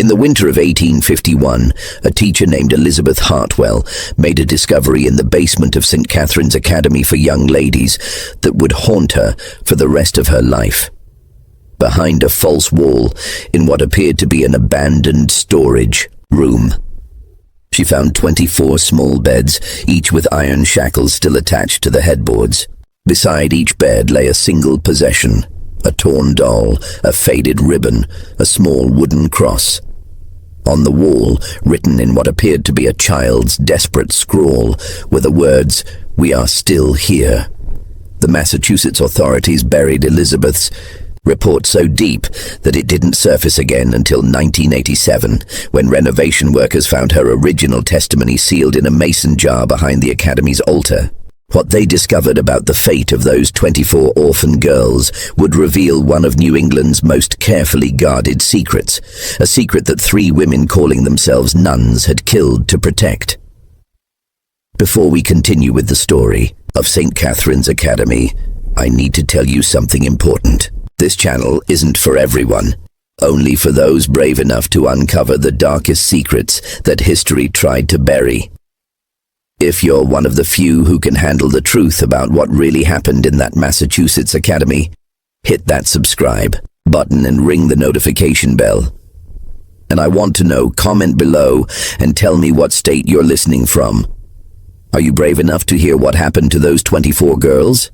In the winter of 1851, a teacher named Elizabeth Hartwell made a discovery in the basement of St. Catherine's Academy for Young Ladies that would haunt her for the rest of her life. Behind a false wall, in what appeared to be an abandoned storage room, she found 24 small beds, each with iron shackles still attached to the headboards. Beside each bed lay a single possession, a torn doll, a faded ribbon, a small wooden cross. On the wall, written in what appeared to be a child's desperate scrawl, were the words, "We are still here." The Massachusetts authorities buried Elizabeth's report so deep that it didn't surface again until 1987, when renovation workers found her original testimony sealed in a mason jar behind the Academy's altar. What they discovered about the fate of those 24 orphan girls would reveal one of New England's most carefully guarded secrets, a secret that 3 women calling themselves nuns had killed to protect. Before we continue with the story of St. Catherine's Academy, I need to tell you something important. This channel isn't for everyone, only for those brave enough to uncover the darkest secrets that history tried to bury. If you're one of the few who can handle the truth about what really happened in that Massachusetts Academy, hit that subscribe button and ring the notification bell. And I want to know, comment below and tell me what state you're listening from. Are you brave enough to hear what happened to those 24 girls?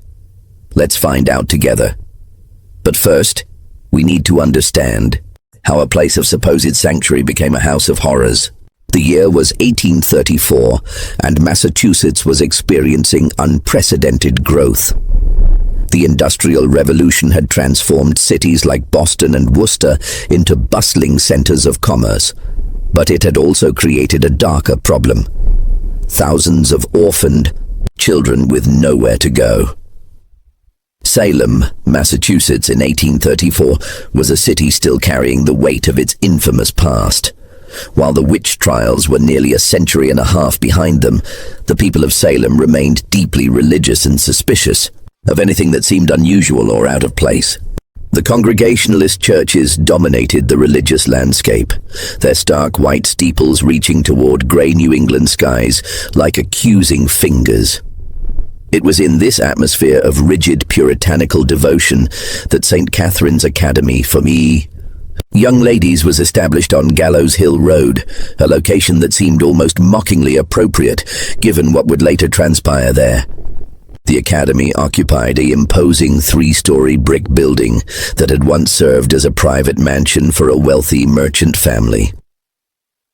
Let's find out together. But first, we need to understand how a place of supposed sanctuary became a house of horrors. The year was 1834, and Massachusetts was experiencing unprecedented growth. The Industrial Revolution had transformed cities like Boston and Worcester into bustling centers of commerce, but it had also created a darker problem: thousands of orphaned children with nowhere to go. Salem, Massachusetts in 1834 was a city still carrying the weight of its infamous past. While the witch trials were nearly a century and a half behind them, the people of Salem remained deeply religious and suspicious of anything that seemed unusual or out of place. The Congregationalist churches dominated the religious landscape, their stark white steeples reaching toward grey New England skies like accusing fingers. It was in this atmosphere of rigid puritanical devotion that St. Catherine's Academy for Young Ladies was established on Gallows Hill Road, a location that seemed almost mockingly appropriate given what would later transpire there. The Academy occupied an imposing 3-story brick building that had once served as a private mansion for a wealthy merchant family.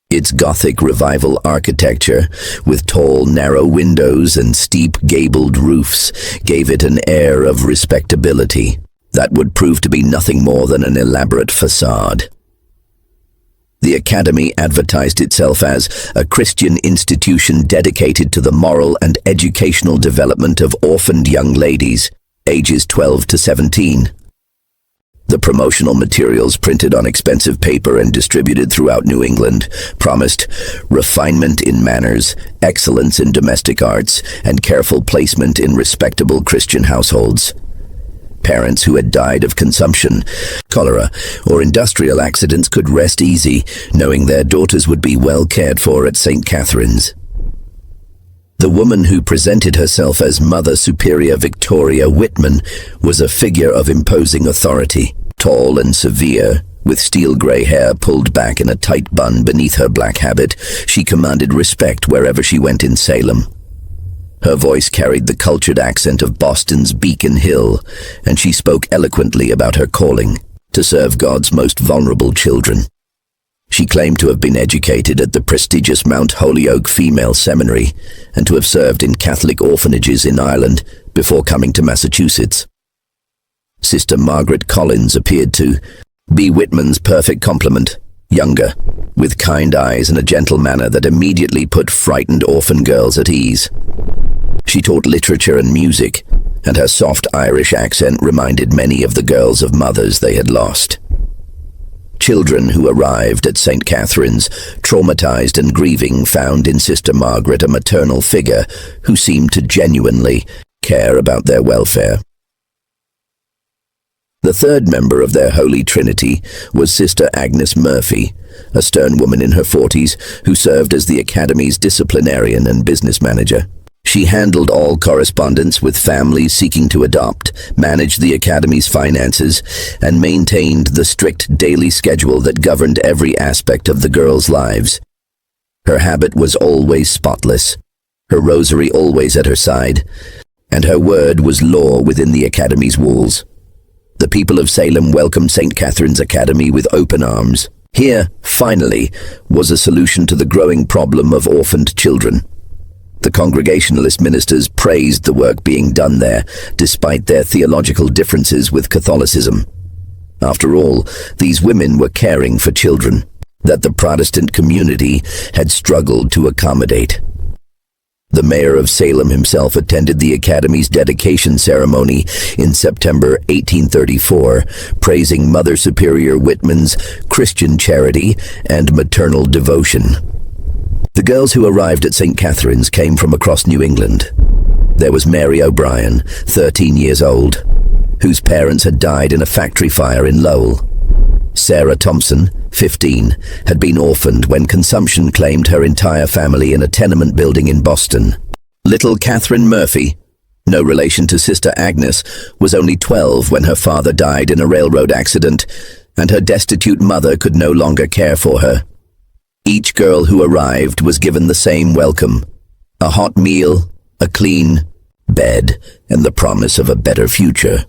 Its Gothic Revival architecture, with tall, narrow windows and steep, gabled roofs, gave it an air of respectability that would prove to be nothing more than an elaborate facade. The Academy advertised itself as a Christian institution dedicated to the moral and educational development of orphaned young ladies, ages 12 to 17. The promotional materials, printed on expensive paper and distributed throughout New England, promised refinement in manners, excellence in domestic arts, and careful placement in respectable Christian households. Parents who had died of consumption, cholera, or industrial accidents could rest easy, knowing their daughters would be well cared for at St. Catherine's. The woman who presented herself as Mother Superior Victoria Whitman was a figure of imposing authority. Tall and severe, with steel-gray hair pulled back in a tight bun beneath her black habit, she commanded respect wherever she went in Salem. Her voice carried the cultured accent of Boston's Beacon Hill, and she spoke eloquently about her calling to serve God's most vulnerable children. She claimed to have been educated at the prestigious Mount Holyoke Female Seminary and to have served in Catholic orphanages in Ireland before coming to Massachusetts. Sister Margaret Collins appeared to be Whitman's perfect complement, younger, with kind eyes and a gentle manner that immediately put frightened orphan girls at ease. She taught literature and music, and her soft Irish accent reminded many of the girls of mothers they had lost. Children who arrived at St. Catherine's, traumatized and grieving, found in Sister Margaret a maternal figure who seemed to genuinely care about their welfare. The third member of their Holy Trinity was Sister Agnes Murphy, a stern woman in her 40s who served as the academy's disciplinarian and business manager. She handled all correspondence with families seeking to adopt, managed the academy's finances, and maintained the strict daily schedule that governed every aspect of the girls' lives. Her habit was always spotless, her rosary always at her side, and her word was law within the academy's walls. The people of Salem welcomed St. Catherine's Academy with open arms. Here, finally, was a solution to the growing problem of orphaned children. The Congregationalist ministers praised the work being done there, despite their theological differences with Catholicism. After all, these women were caring for children that the Protestant community had struggled to accommodate. The mayor of Salem himself attended the Academy's dedication ceremony in September 1834, praising Mother Superior Whitman's Christian charity and maternal devotion. The girls who arrived at St. Catherine's came from across New England. There was Mary O'Brien, 13 years old, whose parents had died in a factory fire in Lowell. Sarah Thompson, 15, had been orphaned when consumption claimed her entire family in a tenement building in Boston. Little Catherine Murphy, no relation to Sister Agnes, was only 12 when her father died in a railroad accident, and her destitute mother could no longer care for her. Each girl who arrived was given the same welcome: a hot meal, a clean bed, and the promise of a better future.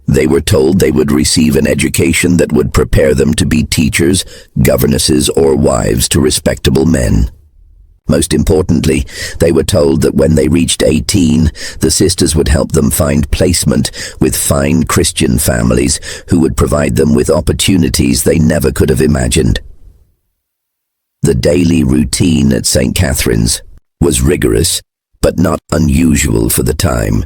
They were told they would receive an education that would prepare them to be teachers, governesses, or wives to respectable men. Most importantly, they were told that when they reached 18, the sisters would help them find placement with fine Christian families who would provide them with opportunities they never could have imagined. The daily routine at St. Catherine's was rigorous, but not unusual for the time.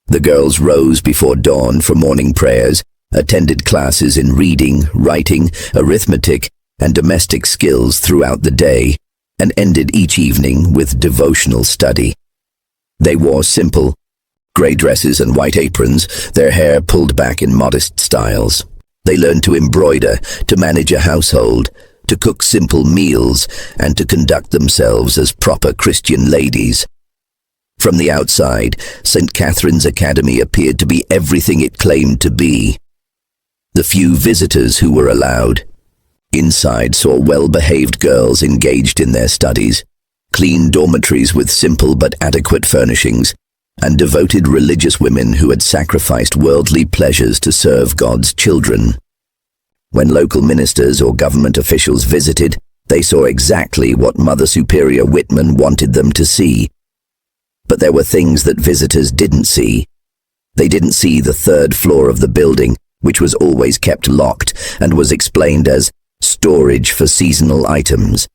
The girls rose before dawn for morning prayers, attended classes in reading, writing, arithmetic, and domestic skills throughout the day, and ended each evening with devotional study. They wore simple, grey dresses and white aprons, their hair pulled back in modest styles. They learned to embroider, to manage a household, to cook simple meals, and to conduct themselves as proper Christian ladies. From the outside, St. Catherine's Academy appeared to be everything it claimed to be. The few visitors who were allowed inside saw well-behaved girls engaged in their studies, clean dormitories with simple but adequate furnishings, and devoted religious women who had sacrificed worldly pleasures to serve God's children. When local ministers or government officials visited, they saw exactly what Mother Superior Whitman wanted them to see. But there were things that visitors didn't see. They didn't see the third floor of the building, which was always kept locked and was explained as storage for seasonal items.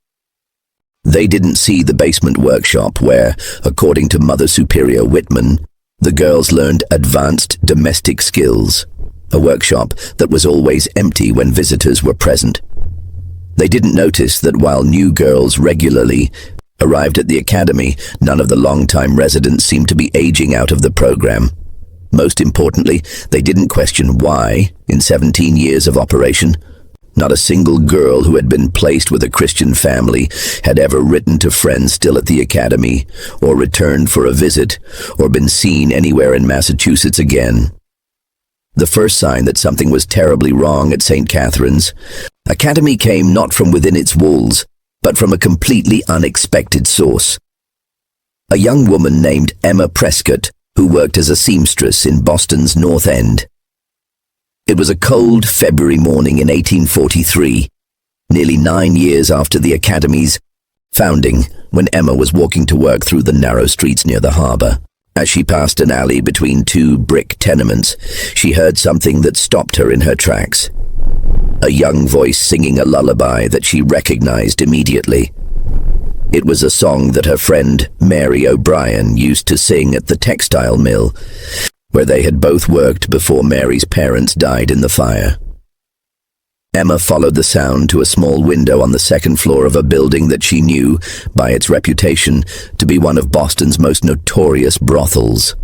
They didn't see the basement workshop where, according to Mother Superior Whitman, the girls learned advanced domestic skills, a workshop that was always empty when visitors were present. They didn't notice that while new girls regularly arrived at the academy, none of the long-time residents seemed to be aging out of the program. Most importantly, they didn't question why, in 17 years of operation, not a single girl who had been placed with a Christian family had ever written to friends still at the academy, or returned for a visit, or been seen anywhere in Massachusetts again. The first sign that something was terribly wrong at St. Catherine's Academy came not from within its walls, but from a completely unexpected source. A young woman named Emma Prescott, who worked as a seamstress in Boston's North End. It was a cold February morning in 1843, nearly 9 years after the Academy's founding, when Emma was walking to work through the narrow streets near the harbor. As she passed an alley between two brick tenements, she heard something that stopped her in her tracks. A young voice singing a lullaby that she recognized immediately. It was a song that her friend Mary O'Brien used to sing at the textile mill, where they had both worked before Mary's parents died in the fire. Emma followed the sound to a small window on the second floor of a building that she knew, by its reputation, to be one of Boston's most notorious brothels.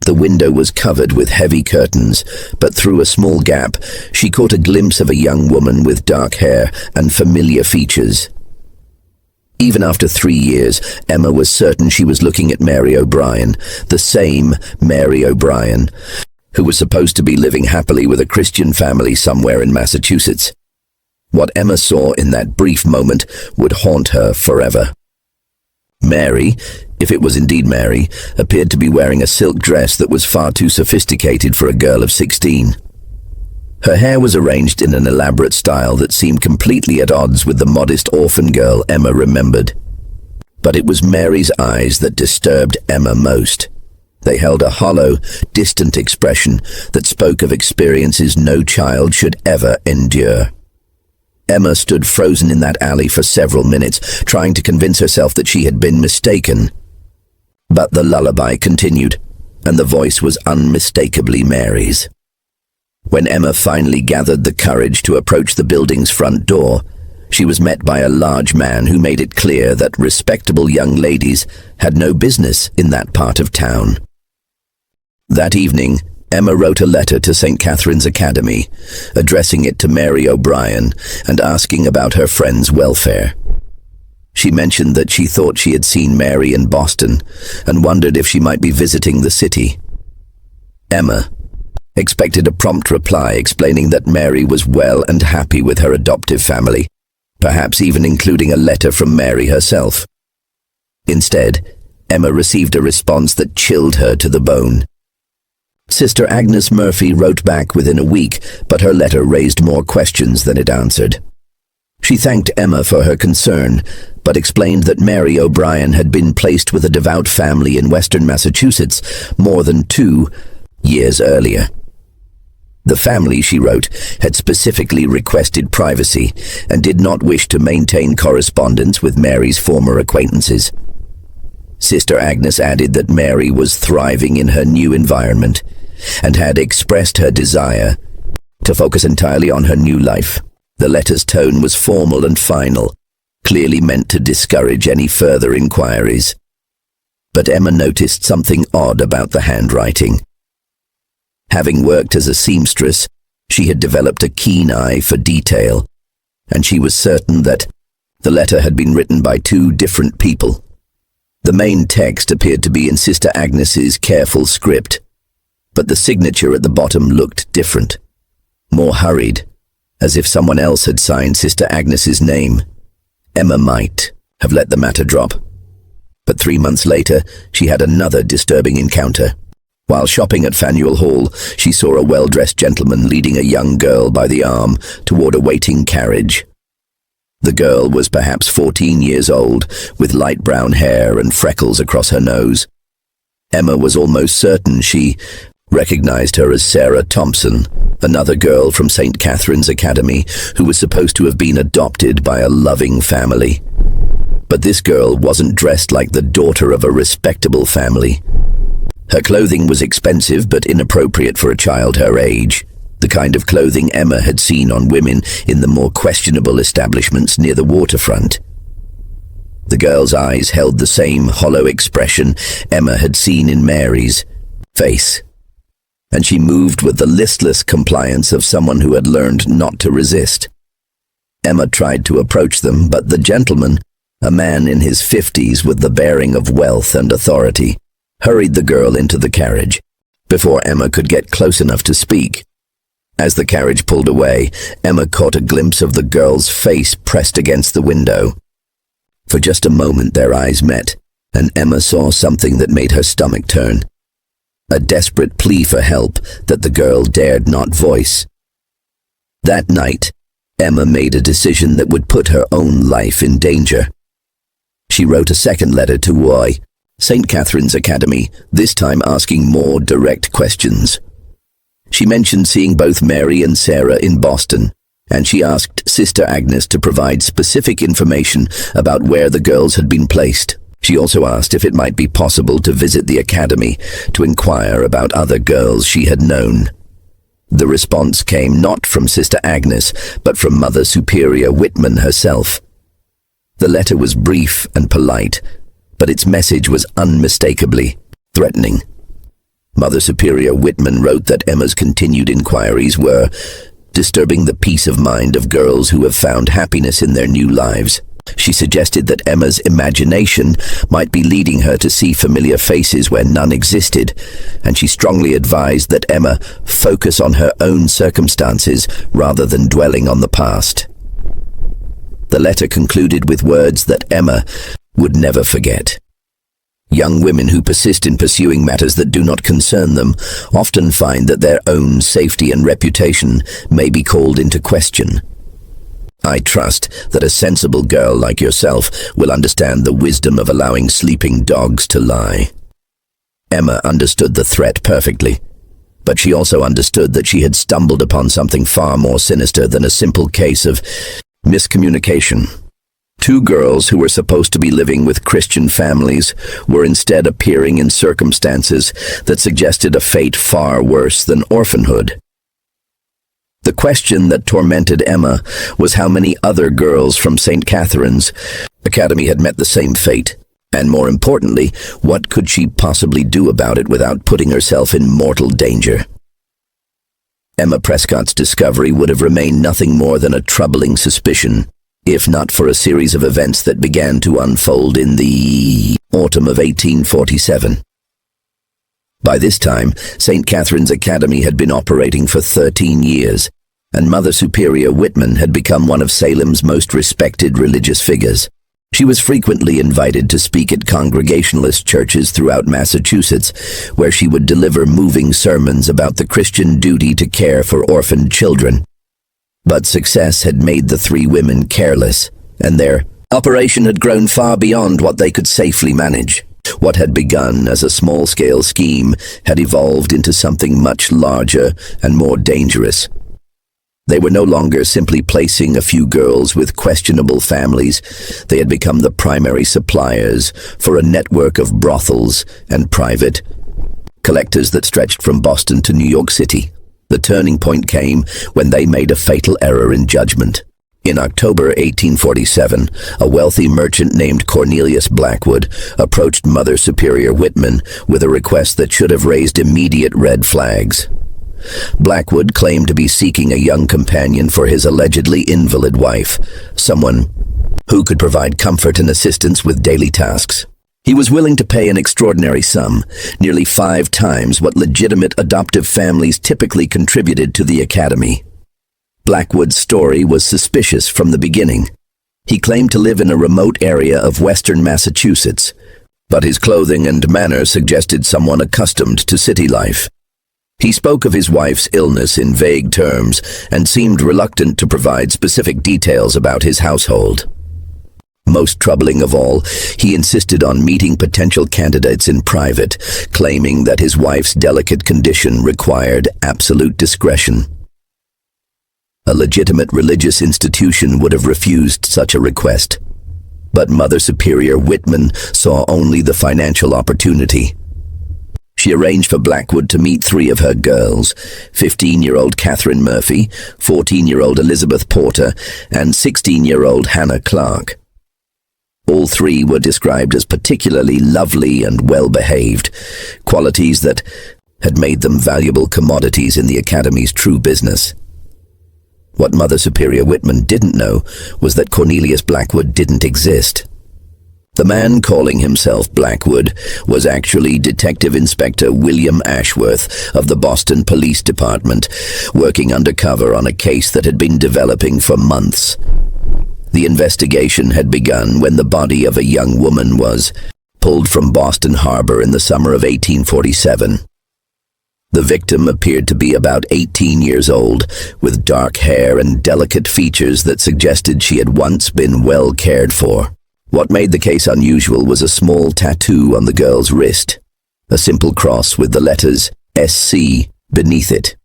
The window was covered with heavy curtains, but through a small gap, she caught a glimpse of a young woman with dark hair and familiar features. Even after 3 years, Emma was certain she was looking at Mary O'Brien, the same Mary O'Brien, who was supposed to be living happily with a Christian family somewhere in Massachusetts. What Emma saw in that brief moment would haunt her forever. Mary, if it was indeed Mary, appeared to be wearing a silk dress that was far too sophisticated for a girl of 16. Her hair was arranged in an elaborate style that seemed completely at odds with the modest orphan girl Emma remembered. But it was Mary's eyes that disturbed Emma most. They held a hollow, distant expression that spoke of experiences no child should ever endure. Emma stood frozen in that alley for several minutes, trying to convince herself that she had been mistaken. But the lullaby continued, and the voice was unmistakably Mary's. When Emma finally gathered the courage to approach the building's front door, she was met by a large man who made it clear that respectable young ladies had no business in that part of town. That evening, Emma wrote a letter to St. Catherine's Academy, addressing it to Mary O'Brien and asking about her friend's welfare. She mentioned that she thought she had seen Mary in Boston and wondered if she might be visiting the city. Emma expected a prompt reply explaining that Mary was well and happy with her adoptive family, perhaps even including a letter from Mary herself. Instead, Emma received a response that chilled her to the bone. Sister Agnes Murphy wrote back within a week, but her letter raised more questions than it answered. She thanked Emma for her concern, but explained that Mary O'Brien had been placed with a devout family in western Massachusetts more than 2 years earlier. The family, she wrote, had specifically requested privacy and did not wish to maintain correspondence with Mary's former acquaintances. Sister Agnes added that Mary was thriving in her new environment and had expressed her desire to focus entirely on her new life. The letter's tone was formal and final, clearly meant to discourage any further inquiries. But Emma noticed something odd about the handwriting. Having worked as a seamstress, she had developed a keen eye for detail, and she was certain that the letter had been written by 2 different people. The main text appeared to be in Sister Agnes's careful script, but the signature at the bottom looked different, more hurried, as if someone else had signed Sister Agnes's name. Emma might have let the matter drop, but 3 months later she had another disturbing encounter. While shopping at Faneuil Hall, she saw a well-dressed gentleman leading a young girl by the arm toward a waiting carriage. The girl was perhaps 14 years old, with light brown hair and freckles across her nose. Emma was almost certain she recognized her as Sarah Thompson, another girl from St. Catherine's Academy who was supposed to have been adopted by a loving family. But this girl wasn't dressed like the daughter of a respectable family. Her clothing was expensive but inappropriate for a child her age, the kind of clothing Emma had seen on women in the more questionable establishments near the waterfront. The girl's eyes held the same hollow expression Emma had seen in Mary's face, and she moved with the listless compliance of someone who had learned not to resist. Emma tried to approach them, but the gentleman, a man in his 50s with the bearing of wealth and authority, hurried the girl into the carriage before Emma could get close enough to speak. As the carriage pulled away, Emma caught a glimpse of the girl's face pressed against the window. For just a moment their eyes met, and Emma saw something that made her stomach turn. A desperate plea for help that the girl dared not voice. That night, Emma made a decision that would put her own life in danger. She wrote a second letter to St. Catherine's Academy, this time asking more direct questions. She mentioned seeing both Mary and Sarah in Boston, and she asked Sister Agnes to provide specific information about where the girls had been placed. She also asked if it might be possible to visit the academy to inquire about other girls she had known. The response came not from Sister Agnes, but from Mother Superior Whitman herself. The letter was brief and polite, but its message was unmistakably threatening. Mother Superior Whitman wrote that Emma's continued inquiries were disturbing the peace of mind of girls who have found happiness in their new lives. She suggested that Emma's imagination might be leading her to see familiar faces where none existed, and she strongly advised that Emma focus on her own circumstances rather than dwelling on the past. The letter concluded with words that Emma would never forget. Young women who persist in pursuing matters that do not concern them often find that their own safety and reputation may be called into question. I trust that a sensible girl like yourself will understand the wisdom of allowing sleeping dogs to lie. Emma understood the threat perfectly, but she also understood that she had stumbled upon something far more sinister than a simple case of miscommunication. Two girls who were supposed to be living with Christian families were instead appearing in circumstances that suggested a fate far worse than orphanhood. The question that tormented Emma was how many other girls from St. Catherine's Academy had met the same fate, and more importantly, what could she possibly do about it without putting herself in mortal danger? Emma Prescott's discovery would have remained nothing more than a troubling suspicion, if not for a series of events that began to unfold in the autumn of 1847. By this time, St. Catherine's Academy had been operating for 13 years, and Mother Superior Whitman had become one of Salem's most respected religious figures. She was frequently invited to speak at Congregationalist churches throughout Massachusetts, where she would deliver moving sermons about the Christian duty to care for orphaned children. But success had made the three women careless, and their operation had grown far beyond what they could safely manage. What had begun as a small-scale scheme had evolved into something much larger and more dangerous. They were no longer simply placing a few girls with questionable families. They had become the primary suppliers for a network of brothels and private collectors that stretched from Boston to New York City. The turning point came when they made a fatal error in judgment. In October 1847, a wealthy merchant named Cornelius Blackwood approached Mother Superior Whitman with a request that should have raised immediate red flags. Blackwood claimed to be seeking a young companion for his allegedly invalid wife, someone who could provide comfort and assistance with daily tasks. He was willing to pay an extraordinary sum, nearly 5 times what legitimate adoptive families typically contributed to the Academy. Blackwood's story was suspicious from the beginning. He claimed to live in a remote area of western Massachusetts, but his clothing and manner suggested someone accustomed to city life. He spoke of his wife's illness in vague terms and seemed reluctant to provide specific details about his household. Most troubling of all, he insisted on meeting potential candidates in private, claiming that his wife's delicate condition required absolute discretion. A legitimate religious institution would have refused such a request, but Mother Superior Whitman saw only the financial opportunity. She arranged for Blackwood to meet 3 of her girls, 15-year-old Catherine Murphy, 14-year-old Elizabeth Porter, and 16-year-old Hannah Clark. All 3 were described as particularly lovely and well-behaved, qualities that had made them valuable commodities in the Academy's true business. What Mother Superior Whitman didn't know was that Cornelius Blackwood didn't exist. The man calling himself Blackwood was actually Detective Inspector William Ashworth of the Boston Police Department, working undercover on a case that had been developing for months. The investigation had begun when the body of a young woman was pulled from Boston Harbor in the summer of 1847. The victim appeared to be about 18 years old, with dark hair and delicate features that suggested she had once been well cared for. What made the case unusual was a small tattoo on the girl's wrist, a simple cross with the letters SC beneath it.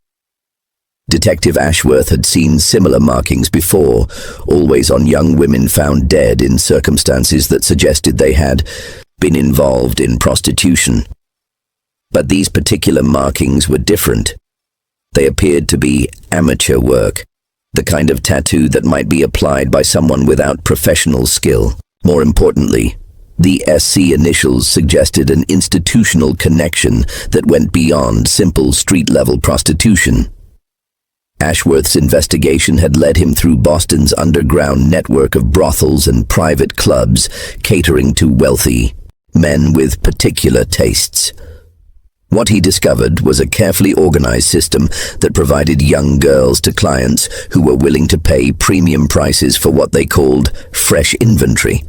Detective Ashworth had seen similar markings before, always on young women found dead in circumstances that suggested they had been involved in prostitution. But these particular markings were different. They appeared to be amateur work, the kind of tattoo that might be applied by someone without professional skill. More importantly, The SC initials suggested an institutional connection that went beyond simple street-level prostitution. Ashworth's investigation had led him through Boston's underground network of brothels and private clubs catering to wealthy men with particular tastes. What he discovered was a carefully organized system that provided young girls to clients who were willing to pay premium prices for what they called fresh inventory.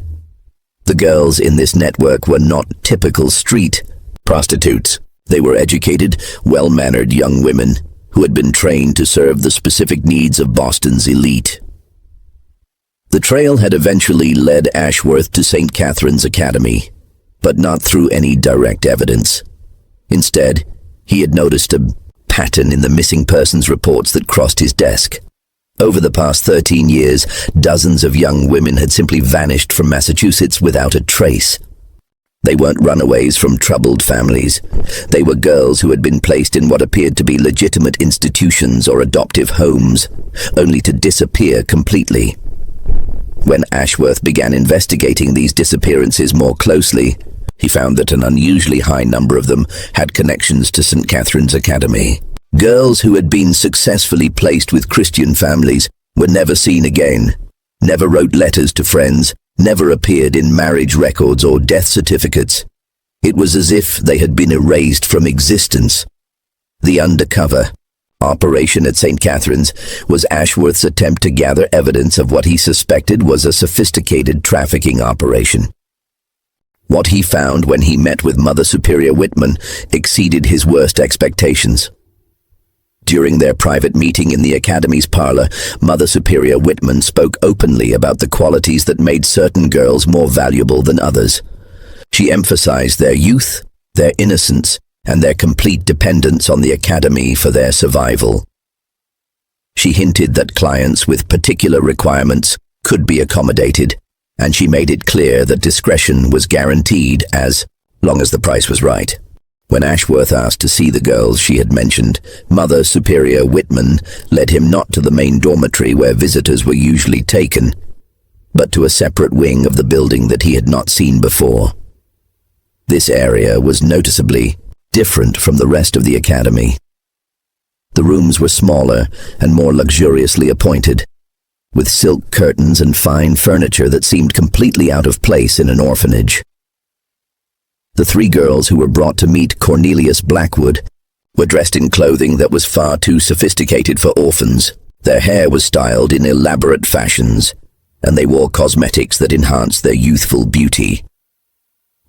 The girls in this network were not typical street prostitutes. They were educated, well-mannered young women who had been trained to serve the specific needs of Boston's elite. The trail had eventually led Ashworth to St. Catherine's Academy, but not through any direct evidence. Instead, he had noticed a pattern in the missing persons reports that crossed his desk. Over the past 13 years, dozens of young women had simply vanished from Massachusetts without a trace. They weren't runaways from troubled families. They were girls who had been placed in what appeared to be legitimate institutions or adoptive homes, only to disappear completely. When Ashworth began investigating these disappearances more closely, he found that an unusually high number of them had connections to St. Catherine's Academy. Girls who had been successfully placed with Christian families were never seen again, never wrote letters to friends, never appeared in marriage records or death certificates. It was as if they had been erased from existence. The undercover operation at St. Catherine's was Ashworth's attempt to gather evidence of what he suspected was a sophisticated trafficking operation. What he found when he met with Mother Superior Whitman exceeded his worst expectations. During their private meeting in the Academy's parlor, Mother Superior Whitman spoke openly about the qualities that made certain girls more valuable than others. She emphasized their youth, their innocence, and their complete dependence on the Academy for their survival. She hinted that clients with particular requirements could be accommodated, and she made it clear that discretion was guaranteed as long as the price was right. When Ashworth asked to see the girls she had mentioned, Mother Superior Whitman led him not to the main dormitory where visitors were usually taken, but to a separate wing of the building that he had not seen before. This area was noticeably different from the rest of the Academy. The rooms were smaller and more luxuriously appointed, with silk curtains and fine furniture that seemed completely out of place in an orphanage. The three girls who were brought to meet Cornelius Blackwood were dressed in clothing that was far too sophisticated for orphans. Their hair was styled in elaborate fashions, and they wore cosmetics that enhanced their youthful beauty.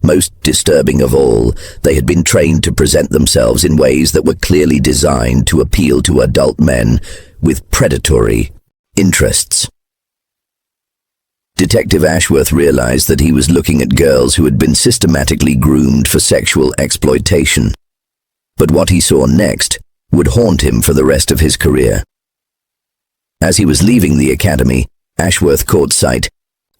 Most disturbing of all, they had been trained to present themselves in ways that were clearly designed to appeal to adult men with predatory interests. Detective Ashworth realized that he was looking at girls who had been systematically groomed for sexual exploitation. But what he saw next would haunt him for the rest of his career. As he was leaving the Academy, Ashworth caught sight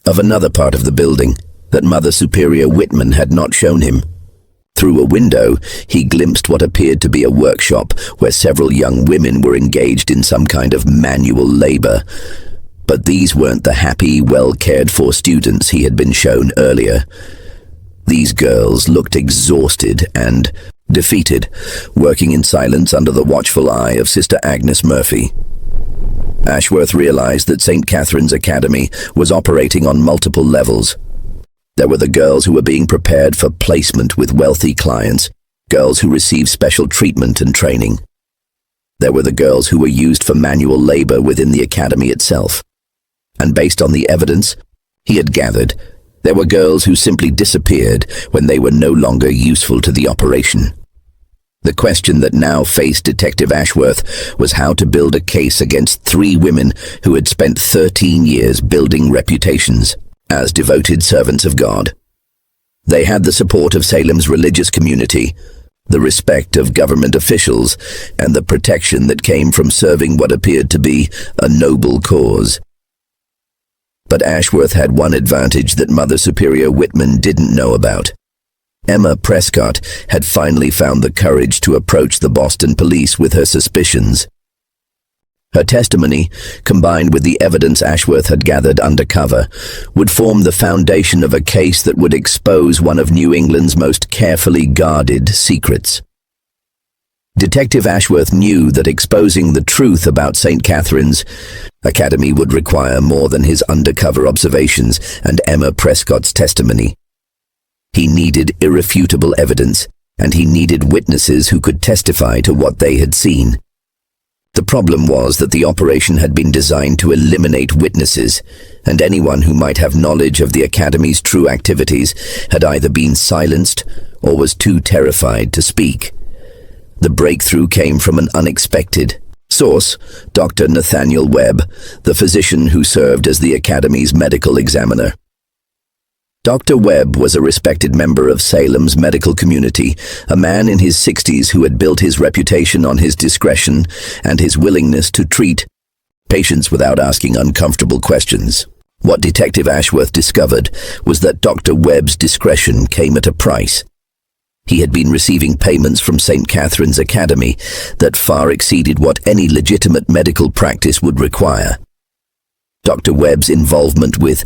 of another part of the building that Mother Superior Whitman had not shown him. Through a window, he glimpsed what appeared to be a workshop where several young women were engaged in some kind of manual labor. But these weren't the happy, well-cared-for students he had been shown earlier. These girls looked exhausted and defeated, working in silence under the watchful eye of Sister Agnes Murphy. Ashworth realized that St. Catherine's Academy was operating on multiple levels. There were the girls who were being prepared for placement with wealthy clients, girls who received special treatment and training. There were the girls who were used for manual labor within the Academy itself. And based on the evidence he had gathered, there were girls who simply disappeared when they were no longer useful to the operation. The question that now faced Detective Ashworth was how to build a case against three women who had spent 13 years building reputations as devoted servants of God. They had the support of Salem's religious community, the respect of government officials, and the protection that came from serving what appeared to be a noble cause. But Ashworth had one advantage that Mother Superior Whitman didn't know about. Emma Prescott had finally found the courage to approach the Boston police with her suspicions. Her testimony, combined with the evidence Ashworth had gathered undercover, would form the foundation of a case that would expose one of New England's most carefully guarded secrets. Detective Ashworth knew that exposing the truth about St. Catherine's Academy would require more than his undercover observations and Emma Prescott's testimony. He needed irrefutable evidence, and he needed witnesses who could testify to what they had seen. The problem was that the operation had been designed to eliminate witnesses, and anyone who might have knowledge of the Academy's true activities had either been silenced or was too terrified to speak. The breakthrough came from an unexpected source, Dr. Nathaniel Webb, the physician who served as the Academy's medical examiner. Dr. Webb was a respected member of Salem's medical community, a man in his 60s who had built his reputation on his discretion and his willingness to treat patients without asking uncomfortable questions. What Detective Ashworth discovered was that Dr. Webb's discretion came at a price. He had been receiving payments from St. Catherine's Academy that far exceeded what any legitimate medical practice would require. Dr. Webb's involvement with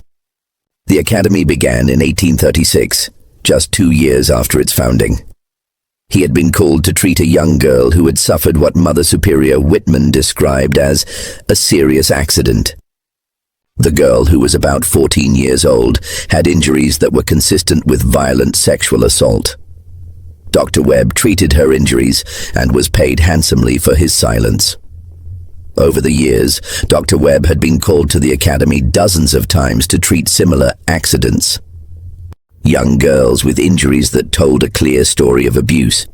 the Academy began in 1836, just 2 years after its founding. He had been called to treat a young girl who had suffered what Mother Superior Whitman described as a serious accident. The girl, who was about 14 years old, had injuries that were consistent with violent sexual assault. Dr. Webb treated her injuries and was paid handsomely for his silence. Over the years, Dr. Webb had been called to the Academy dozens of times to treat similar accidents. Young girls with injuries that told a clear story of abuse.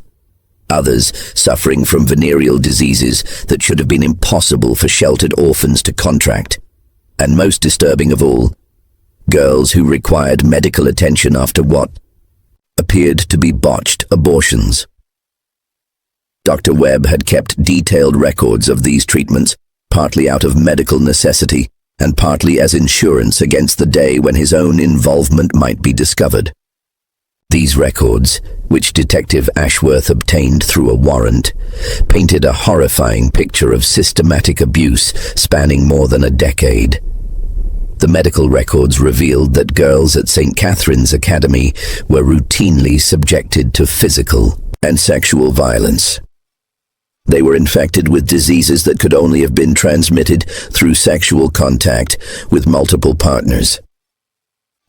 Others suffering from venereal diseases that should have been impossible for sheltered orphans to contract. And most disturbing of all, girls who required medical attention after what appeared to be botched abortions. Dr. Webb had kept detailed records of these treatments, partly out of medical necessity and partly as insurance against the day when his own involvement might be discovered. These records, which Detective Ashworth obtained through a warrant, painted a horrifying picture of systematic abuse spanning more than a decade. The medical records revealed that girls at St. Catherine's Academy were routinely subjected to physical and sexual violence. They were infected with diseases that could only have been transmitted through sexual contact with multiple partners.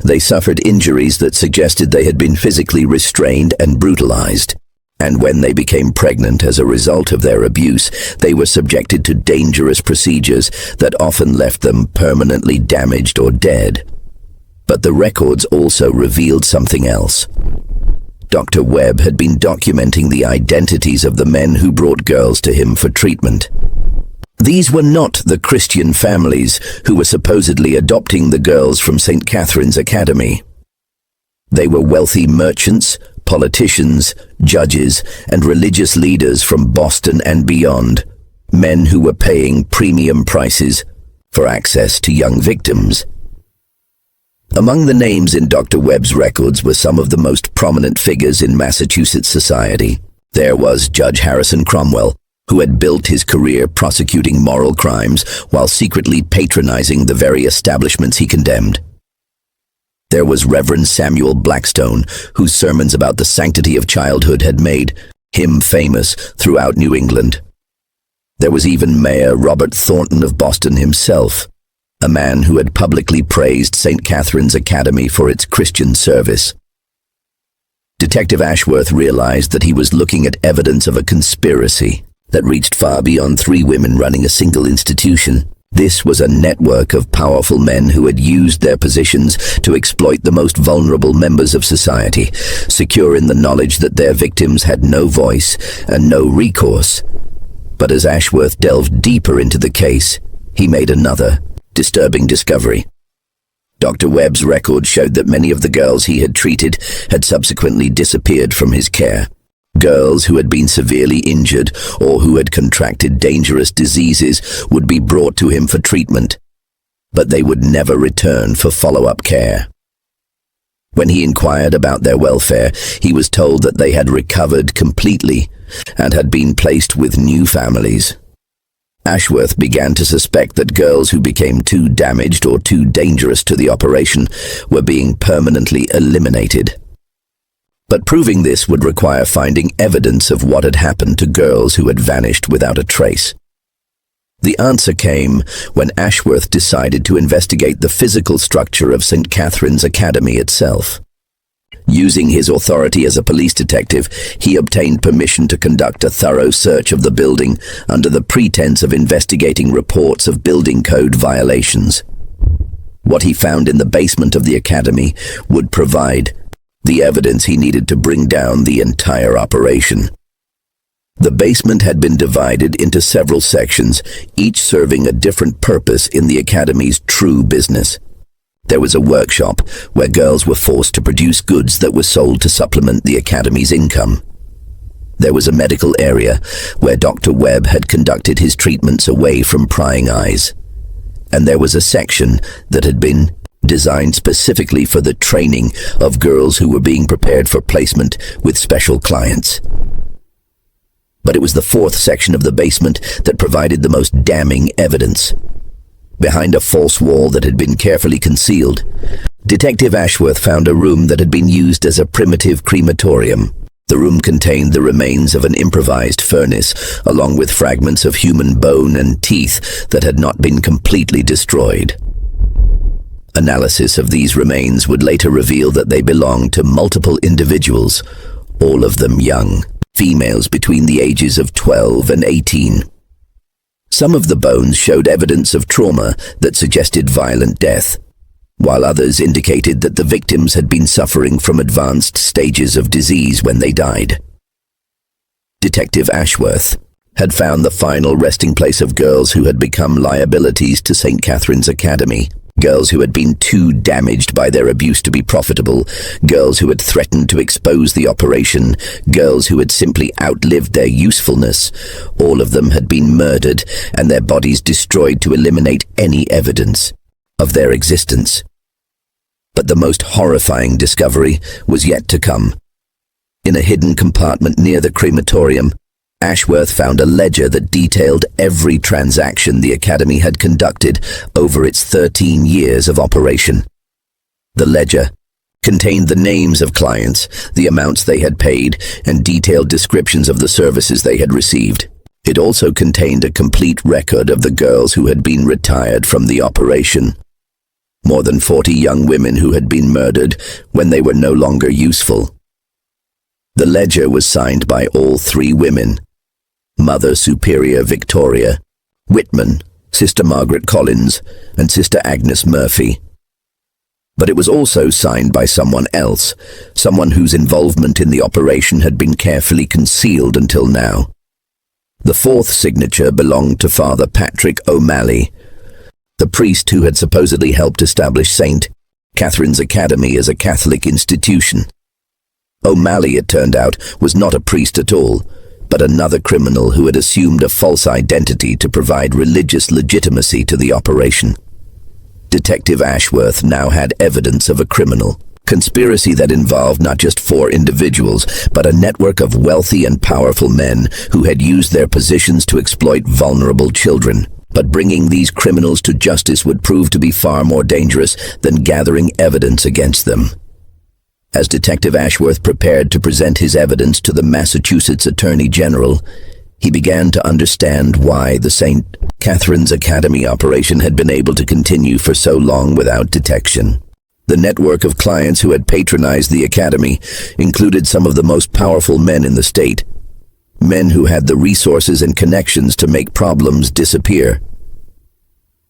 They suffered injuries that suggested they had been physically restrained and brutalized, and when they became pregnant as a result of their abuse, they were subjected to dangerous procedures that often left them permanently damaged or dead. But the records also revealed something else. Dr. Webb had been documenting the identities of the men who brought girls to him for treatment. These were not the Christian families who were supposedly adopting the girls from St. Catherine's Academy. They were wealthy merchants, politicians, judges, and religious leaders from Boston and beyond, men who were paying premium prices for access to young victims. Among the names in Dr. Webb's records were some of the most prominent figures in Massachusetts society. There was Judge Harrison Cromwell, who had built his career prosecuting moral crimes while secretly patronizing the very establishments he condemned. There was Reverend Samuel Blackstone, whose sermons about the sanctity of childhood had made him famous throughout New England. There was even Mayor Robert Thornton of Boston himself, a man who had publicly praised St. Catherine's Academy for its Christian service. Detective Ashworth realized that he was looking at evidence of a conspiracy that reached far beyond 3 women running a single institution. This was a network of powerful men who had used their positions to exploit the most vulnerable members of society, secure in the knowledge that their victims had no voice and no recourse. But as Ashworth delved deeper into the case, he made another disturbing discovery. Dr. Webb's record showed that many of the girls he had treated had subsequently disappeared from his care. Girls who had been severely injured or who had contracted dangerous diseases would be brought to him for treatment, but they would never return for follow-up care. When he inquired about their welfare, he was told that they had recovered completely and had been placed with new families. Ashworth began to suspect that girls who became too damaged or too dangerous to the operation were being permanently eliminated. But proving this would require finding evidence of what had happened to girls who had vanished without a trace. The answer came when Ashworth decided to investigate the physical structure of St. Catherine's Academy itself. Using his authority as a police detective, he obtained permission to conduct a thorough search of the building under the pretense of investigating reports of building code violations. What he found in the basement of the academy would provide the evidence he needed to bring down the entire operation. The basement had been divided into several sections, each serving a different purpose in the academy's true business. There was a workshop where girls were forced to produce goods that were sold to supplement the academy's income. There was a medical area where Dr. Webb had conducted his treatments away from prying eyes. And there was a section that had been designed specifically for the training of girls who were being prepared for placement with special clients. But it was the fourth section of the basement that provided the most damning evidence. Behind a false wall that had been carefully concealed, Detective Ashworth found a room that had been used as a primitive crematorium. The room contained the remains of an improvised furnace, along with fragments of human bone and teeth that had not been completely destroyed. Analysis of these remains would later reveal that they belonged to multiple individuals, all of them young, females between the ages of 12 and 18. Some of the bones showed evidence of trauma that suggested violent death, while others indicated that the victims had been suffering from advanced stages of disease when they died. Detective Ashworth had found the final resting place of girls who had become liabilities to St. Catherine's Academy. Girls who had been too damaged by their abuse to be profitable, girls who had threatened to expose the operation, girls who had simply outlived their usefulness. All of them had been murdered and their bodies destroyed to eliminate any evidence of their existence. But the most horrifying discovery was yet to come. In a hidden compartment near the crematorium, Ashworth found a ledger that detailed every transaction the Academy had conducted over its 13 years of operation. The ledger contained the names of clients, the amounts they had paid, and detailed descriptions of the services they had received. It also contained a complete record of the girls who had been retired from the operation. More than 40 young women who had been murdered when they were no longer useful. The ledger was signed by all three women: Mother Superior Victoria, Whitman, Sister Margaret Collins, and Sister Agnes Murphy. But it was also signed by someone else, someone whose involvement in the operation had been carefully concealed until now. The fourth signature belonged to Father Patrick O'Malley, the priest who had supposedly helped establish St. Catherine's Academy as a Catholic institution. O'Malley, it turned out, was not a priest at all, but another criminal who had assumed a false identity to provide religious legitimacy to the operation. Detective Ashworth now had evidence of a criminal conspiracy that involved not just 4 individuals, but a network of wealthy and powerful men who had used their positions to exploit vulnerable children. But bringing these criminals to justice would prove to be far more dangerous than gathering evidence against them. As Detective Ashworth prepared to present his evidence to the Massachusetts Attorney General, he began to understand why the St. Catherine's Academy operation had been able to continue for so long without detection. The network of clients who had patronized the academy included some of the most powerful men in the state, men who had the resources and connections to make problems disappear.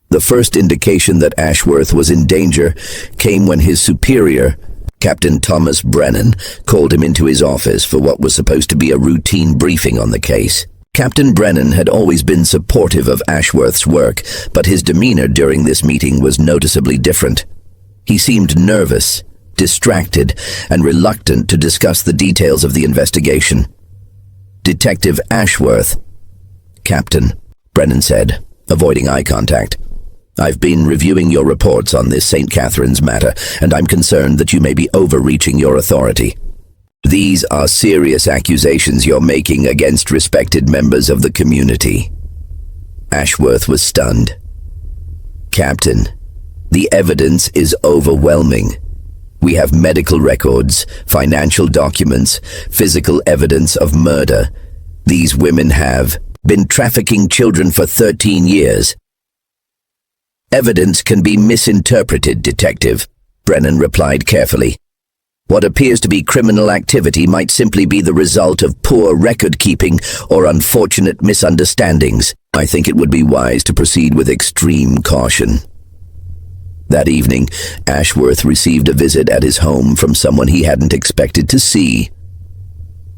The first indication that Ashworth was in danger came when his superior, Captain Thomas Brennan, called him into his office for what was supposed to be a routine briefing on the case. Captain Brennan had always been supportive of Ashworth's work, but his demeanor during this meeting was noticeably different. He seemed nervous, distracted, and reluctant to discuss the details of the investigation. "Detective Ashworth." "Captain," Brennan said, avoiding eye contact. "I've been reviewing your reports on this St. Catherine's matter, and I'm concerned that you may be overreaching your authority. These are serious accusations you're making against respected members of the community." Ashworth was stunned. "Captain, the evidence is overwhelming. We have medical records, financial documents, physical evidence of murder. These women have been trafficking children for 13 years. Evidence can be misinterpreted, Detective," Brennan replied carefully. "What appears to be criminal activity might simply be the result of poor record-keeping or unfortunate misunderstandings. I think it would be wise to proceed with extreme caution." That evening, Ashworth received a visit at his home from someone he hadn't expected to see.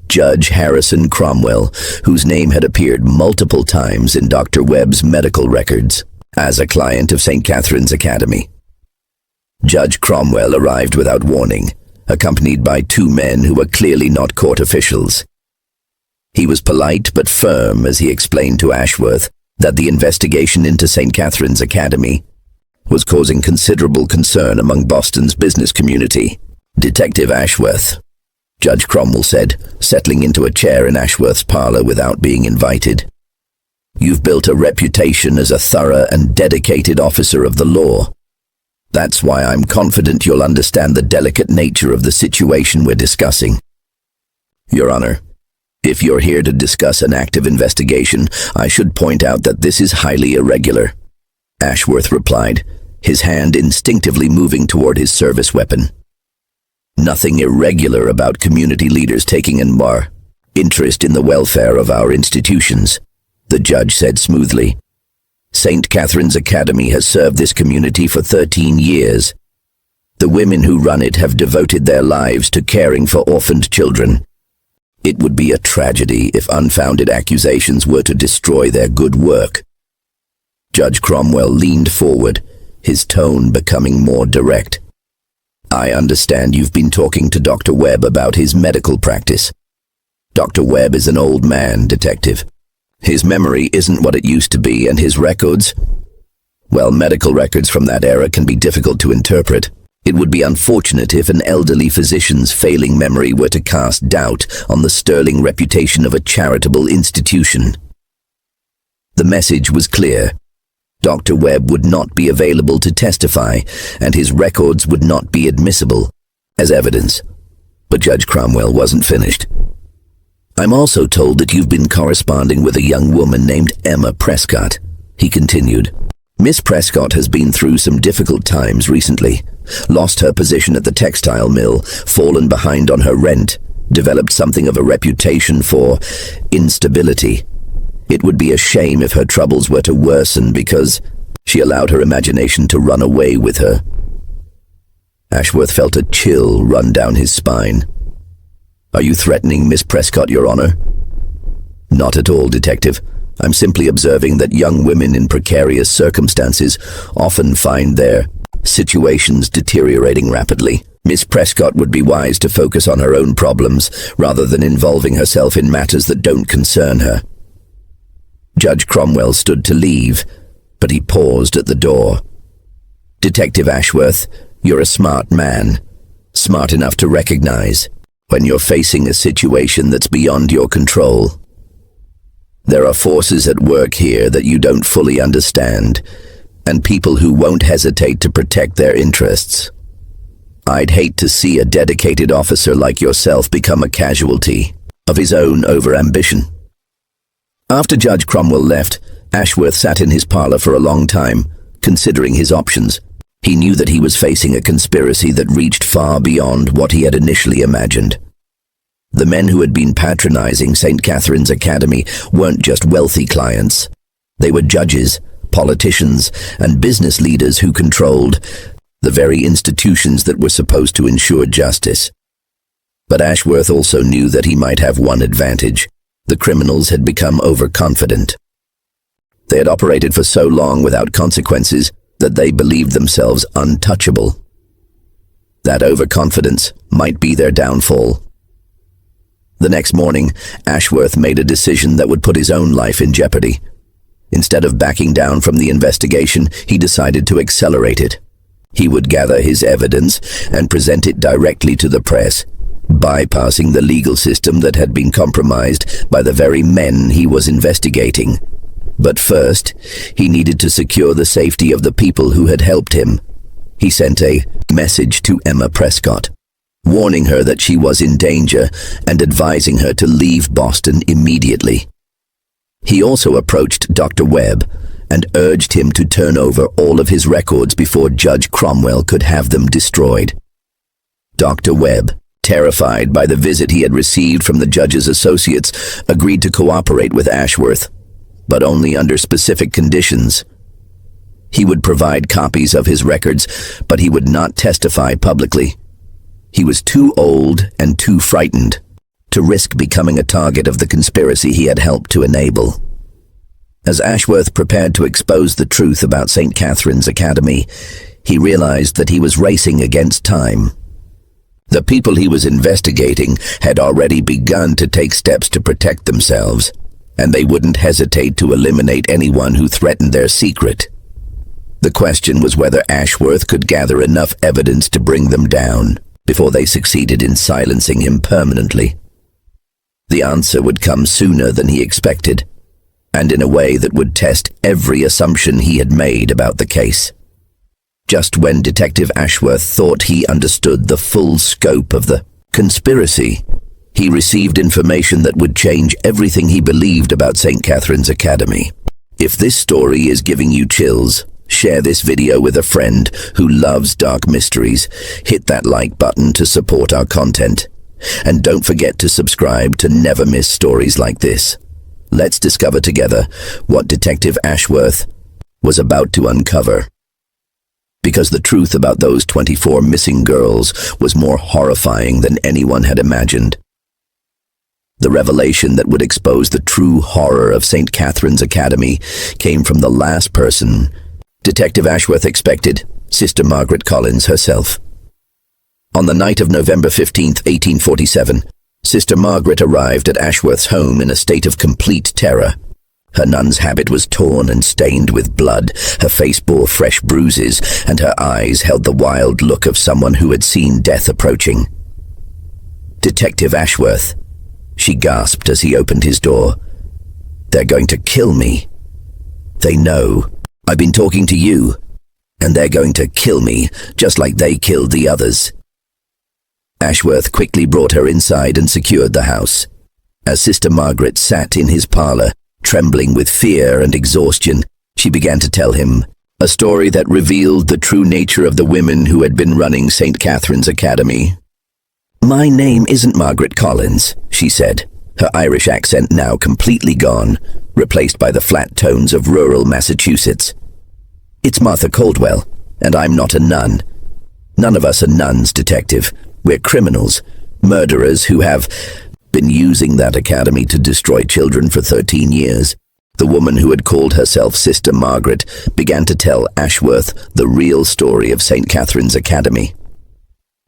Judge Harrison Cromwell, whose name had appeared multiple times in Dr. Webb's medical records as a client of St. Catherine's Academy. Judge Cromwell arrived without warning, accompanied by two men who were clearly not court officials. He was polite but firm as he explained to Ashworth that the investigation into St. Catherine's Academy was causing considerable concern among Boston's business community. "Detective Ashworth," Judge Cromwell said, settling into a chair in Ashworth's parlor without being invited. "You've built a reputation as a thorough and dedicated officer of the law. That's why I'm confident you'll understand the delicate nature of the situation we're discussing. Your Honor, if you're here to discuss an active investigation, I should point out that this is highly irregular," Ashworth replied, his hand instinctively moving toward his service weapon. "Nothing irregular about community leaders taking an interest in the welfare of our institutions," the judge said smoothly. "St. Catherine's Academy has served this community for 13 years. The women who run it have devoted their lives to caring for orphaned children. It would be a tragedy if unfounded accusations were to destroy their good work." Judge Cromwell leaned forward, his tone becoming more direct. "I understand you've been talking to Dr. Webb about his medical practice. Dr. Webb is an old man, Detective. His memory isn't what it used to be, and his records, well, medical records from that era can be difficult to interpret. It would be unfortunate if an elderly physician's failing memory were to cast doubt on the sterling reputation of a charitable institution." The message was clear. Dr. Webb would not be available to testify, and his records would not be admissible as evidence. But Judge Cromwell wasn't finished. "I'm also told that you've been corresponding with a young woman named Emma Prescott," he continued. "Miss Prescott has been through some difficult times recently, lost her position at the textile mill, fallen behind on her rent, developed something of a reputation for instability. It would be a shame if her troubles were to worsen because she allowed her imagination to run away with her." Ashworth felt a chill run down his spine. "Are you threatening Miss Prescott, Your Honor?" "Not at all, Detective. I'm simply observing that young women in precarious circumstances often find their situations deteriorating rapidly. Miss Prescott would be wise to focus on her own problems rather than involving herself in matters that don't concern her." Judge Cromwell stood to leave, but he paused at the door. "Detective Ashworth, you're a smart man, smart enough to recognize when you're facing a situation that's beyond your control. There are forces at work here that you don't fully understand, and people who won't hesitate to protect their interests. I'd hate to see a dedicated officer like yourself become a casualty of his own overambition." After Judge Cromwell left, Ashworth sat in his parlor for a long time, considering his options. He knew that he was facing a conspiracy that reached far beyond what he had initially imagined. The men who had been patronizing St. Catherine's Academy weren't just wealthy clients. They were judges, politicians, and business leaders who controlled the very institutions that were supposed to ensure justice. But Ashworth also knew that he might have one advantage. The criminals had become overconfident. They had operated for so long without consequences that they believed themselves untouchable. That overconfidence might be their downfall. The next morning, Ashworth made a decision that would put his own life in jeopardy. Instead of backing down from the investigation, he decided to accelerate it. He would gather his evidence and present it directly to the press, bypassing the legal system that had been compromised by the very men he was investigating. But first, he needed to secure the safety of the people who had helped him. He sent a message to Emma Prescott, warning her that she was in danger and advising her to leave Boston immediately. He also approached Dr. Webb and urged him to turn over all of his records before Judge Cromwell could have them destroyed. Dr. Webb, terrified by the visit he had received from the judge's associates, agreed to cooperate with Ashworth, but only under specific conditions. He would provide copies of his records, but he would not testify publicly. He was too old and too frightened to risk becoming a target of the conspiracy he had helped to enable. As Ashworth prepared to expose the truth about St. Catherine's Academy, he realized that he was racing against time. The people he was investigating had already begun to take steps to protect themselves, and they wouldn't hesitate to eliminate anyone who threatened their secret. The question was whether Ashworth could gather enough evidence to bring them down before they succeeded in silencing him permanently. The answer would come sooner than he expected, and in a way that would test every assumption he had made about the case. Just when Detective Ashworth thought he understood the full scope of the conspiracy, he received information that would change everything he believed about St. Catherine's Academy. If this story is giving you chills, share this video with a friend who loves dark mysteries. Hit that like button to support our content. And don't forget to subscribe to never miss stories like this. Let's discover together what Detective Ashworth was about to uncover. Because the truth about those 24 missing girls was more horrifying than anyone had imagined. The revelation that would expose the true horror of St. Catherine's Academy came from the last person Detective Ashworth expected, Sister Margaret Collins herself. On the night of November 15, 1847, Sister Margaret arrived at Ashworth's home in a state of complete terror. Her nun's habit was torn and stained with blood, her face bore fresh bruises, and her eyes held the wild look of someone who had seen death approaching. "Detective Ashworth," she gasped as he opened his door. "They're going to kill me. They know. I've been talking to you, and they're going to kill me, just like they killed the others." Ashworth quickly brought her inside and secured the house. As Sister Margaret sat in his parlor, trembling with fear and exhaustion, she began to tell him a story that revealed the true nature of the women who had been running St. Catherine's Academy. "My name isn't Margaret Collins," she said, her Irish accent now completely gone, replaced by the flat tones of rural Massachusetts. "It's Martha Caldwell, and I'm not a nun. None of us are nuns, Detective. We're criminals, murderers who have been using that academy to destroy children for 13 years. The woman who had called herself Sister Margaret began to tell Ashworth the real story of St. Catherine's Academy.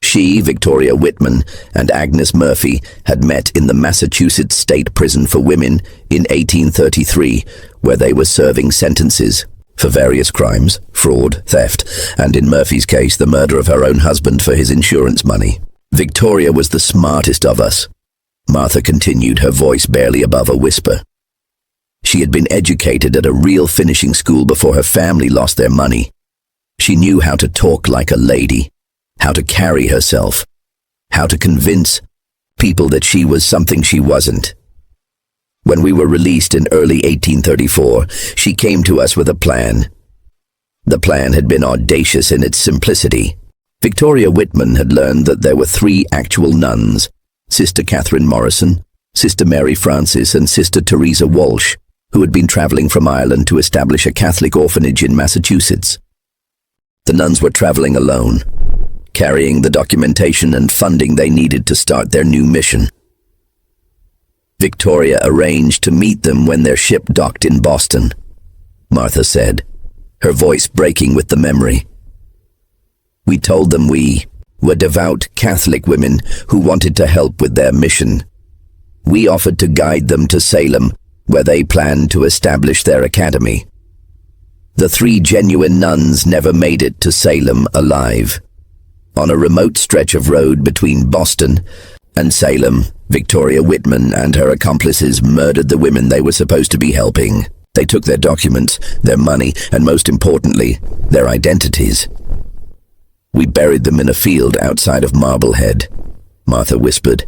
She, Victoria Whitman, and Agnes Murphy had met in the Massachusetts State Prison for Women in 1833, where they were serving sentences for various crimes, fraud, theft, and in Murphy's case, the murder of her own husband for his insurance money. "Victoria was the smartest of us," Martha continued, her voice barely above a whisper. "She had been educated at a real finishing school before her family lost their money. She knew how to talk like a lady, how to carry herself, how to convince people that she was something she wasn't. When we were released in early 1834, she came to us with a plan. The plan had been audacious in its simplicity. Victoria Whitman had learned that there were 3 actual nuns, Sister Catherine Morrison, Sister Mary Frances, and Sister Teresa Walsh, who had been traveling from Ireland to establish a Catholic orphanage in Massachusetts. The nuns were traveling alone, carrying the documentation and funding they needed to start their new mission. Victoria arranged to meet them when their ship docked in Boston, Martha said, her voice breaking with the memory. "We told them we were devout Catholic women who wanted to help with their mission. We offered to guide them to Salem, where they planned to establish their academy. The 3 genuine nuns never made it to Salem alive. On a remote stretch of road between Boston and Salem, Victoria Whitman and her accomplices murdered the women they were supposed to be helping. They took their documents, their money, and most importantly, their identities. We buried them in a field outside of Marblehead, Martha whispered.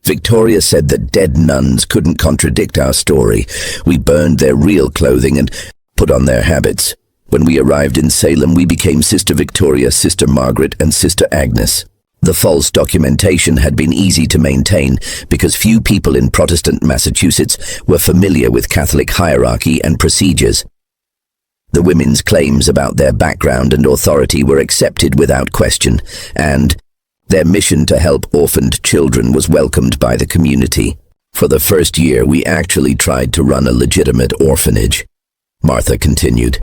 Victoria said that dead nuns couldn't contradict our story. We burned their real clothing and put on their habits. When we arrived in Salem, we became Sister Victoria, Sister Margaret, and Sister Agnes. The false documentation had been easy to maintain because few people in Protestant Massachusetts were familiar with Catholic hierarchy and procedures. The women's claims about their background and authority were accepted without question, and their mission to help orphaned children was welcomed by the community. For the first year, we actually tried to run a legitimate orphanage, Martha continued.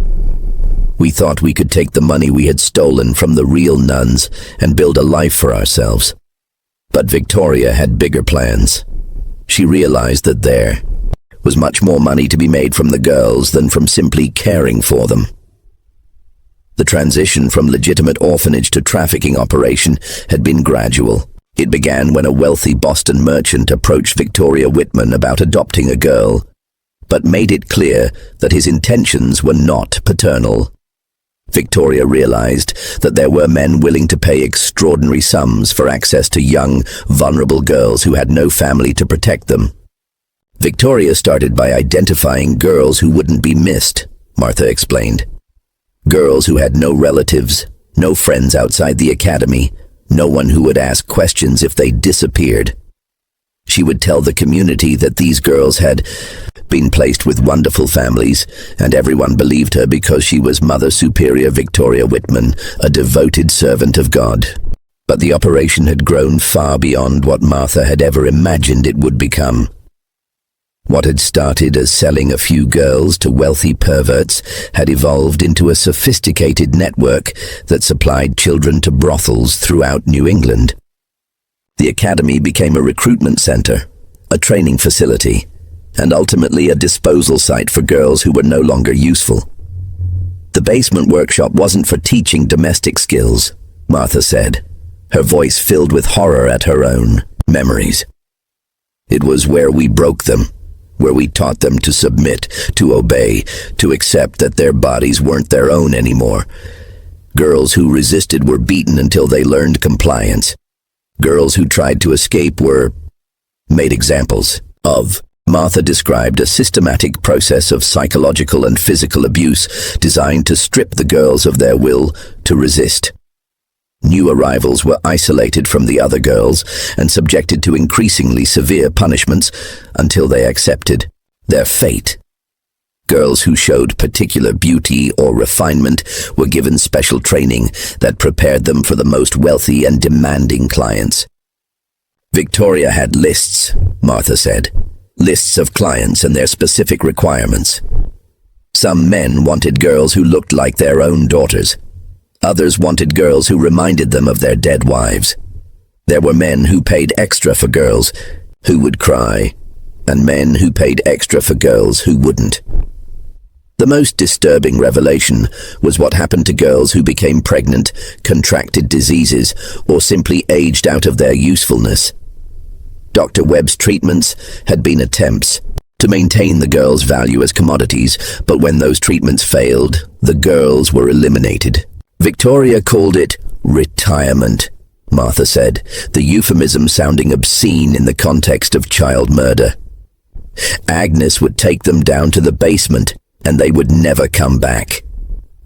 We thought we could take the money we had stolen from the real nuns and build a life for ourselves. But Victoria had bigger plans. She realized that there was much more money to be made from the girls than from simply caring for them. The transition from legitimate orphanage to trafficking operation had been gradual. It began when a wealthy Boston merchant approached Victoria Whitman about adopting a girl, but made it clear that his intentions were not paternal. Victoria realized that there were men willing to pay extraordinary sums for access to young, vulnerable girls who had no family to protect them. Victoria started by identifying girls who wouldn't be missed, Martha explained. Girls who had no relatives, no friends outside the academy, no one who would ask questions if they disappeared. She would tell the community that these girls had been placed with wonderful families, and everyone believed her because she was Mother Superior Victoria Whitman, a devoted servant of God. But the operation had grown far beyond what Martha had ever imagined it would become. What had started as selling a few girls to wealthy perverts had evolved into a sophisticated network that supplied children to brothels throughout New England. The academy became a recruitment center, a training facility, and ultimately a disposal site for girls who were no longer useful. The basement workshop wasn't for teaching domestic skills, Martha said, her voice filled with horror at her own memories. It was where we broke them, where we taught them to submit, to obey, to accept that their bodies weren't their own anymore. Girls who resisted were beaten until they learned compliance. Girls who tried to escape were made examples of. Martha described a systematic process of psychological and physical abuse designed to strip the girls of their will to resist. New arrivals were isolated from the other girls and subjected to increasingly severe punishments until they accepted their fate. Girls who showed particular beauty or refinement were given special training that prepared them for the most wealthy and demanding clients. Victoria had lists, Martha said. Lists of clients and their specific requirements. Some men wanted girls who looked like their own daughters. Others wanted girls who reminded them of their dead wives. There were men who paid extra for girls who would cry, and men who paid extra for girls who wouldn't. The most disturbing revelation was what happened to girls who became pregnant, contracted diseases, or simply aged out of their usefulness. Dr. Webb's treatments had been attempts to maintain the girls' value as commodities, but when those treatments failed, the girls were eliminated. Victoria called it retirement, Martha said, the euphemism sounding obscene in the context of child murder. Agnes would take them down to the basement, and they would never come back.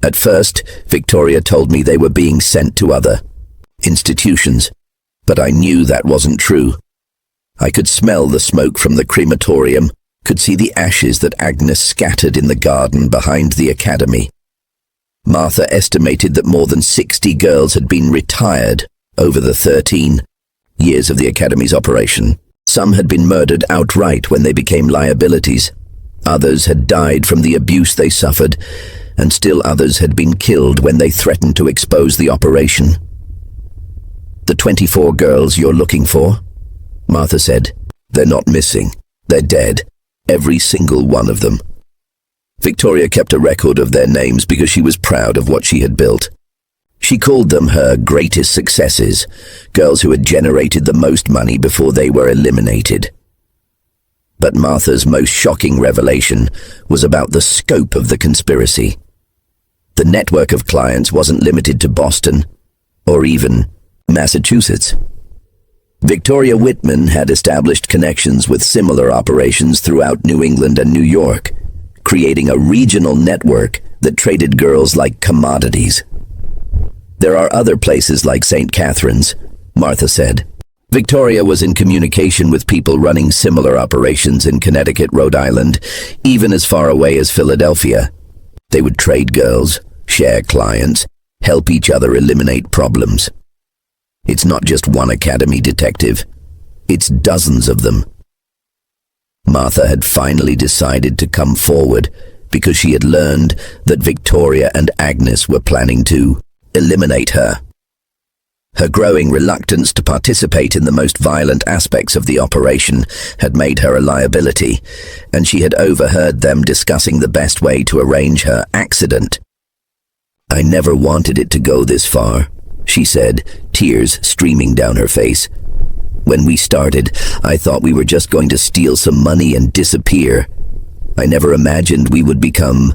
At first, Victoria told me they were being sent to other institutions, but I knew that wasn't true. I could smell the smoke from the crematorium, could see the ashes that Agnes scattered in the garden behind the academy. Martha estimated that more than 60 girls had been retired over the 13 years of the academy's operation. Some had been murdered outright when they became liabilities. Others had died from the abuse they suffered, and still others had been killed when they threatened to expose the operation. The 24 girls you're looking for, Martha said, they're not missing. They're dead. Every single one of them. Victoria kept a record of their names because she was proud of what she had built. She called them her greatest successes, girls who had generated the most money before they were eliminated. But Martha's most shocking revelation was about the scope of the conspiracy. The network of clients wasn't limited to Boston, or even Massachusetts. Victoria Whitman had established connections with similar operations throughout New England and New York, creating a regional network that traded girls like commodities. There are other places like St. Catharines, Martha said. Victoria was in communication with people running similar operations in Connecticut, Rhode Island, even as far away as Philadelphia. They would trade girls, share clients, help each other eliminate problems. It's not just one academy detective, it's dozens of them. Martha had finally decided to come forward because she had learned that Victoria and Agnes were planning to eliminate her. Her growing reluctance to participate in the most violent aspects of the operation had made her a liability, and she had overheard them discussing the best way to arrange her accident. "I never wanted it to go this far," she said, tears streaming down her face. "When we started, I thought we were just going to steal some money and disappear. I never imagined we would become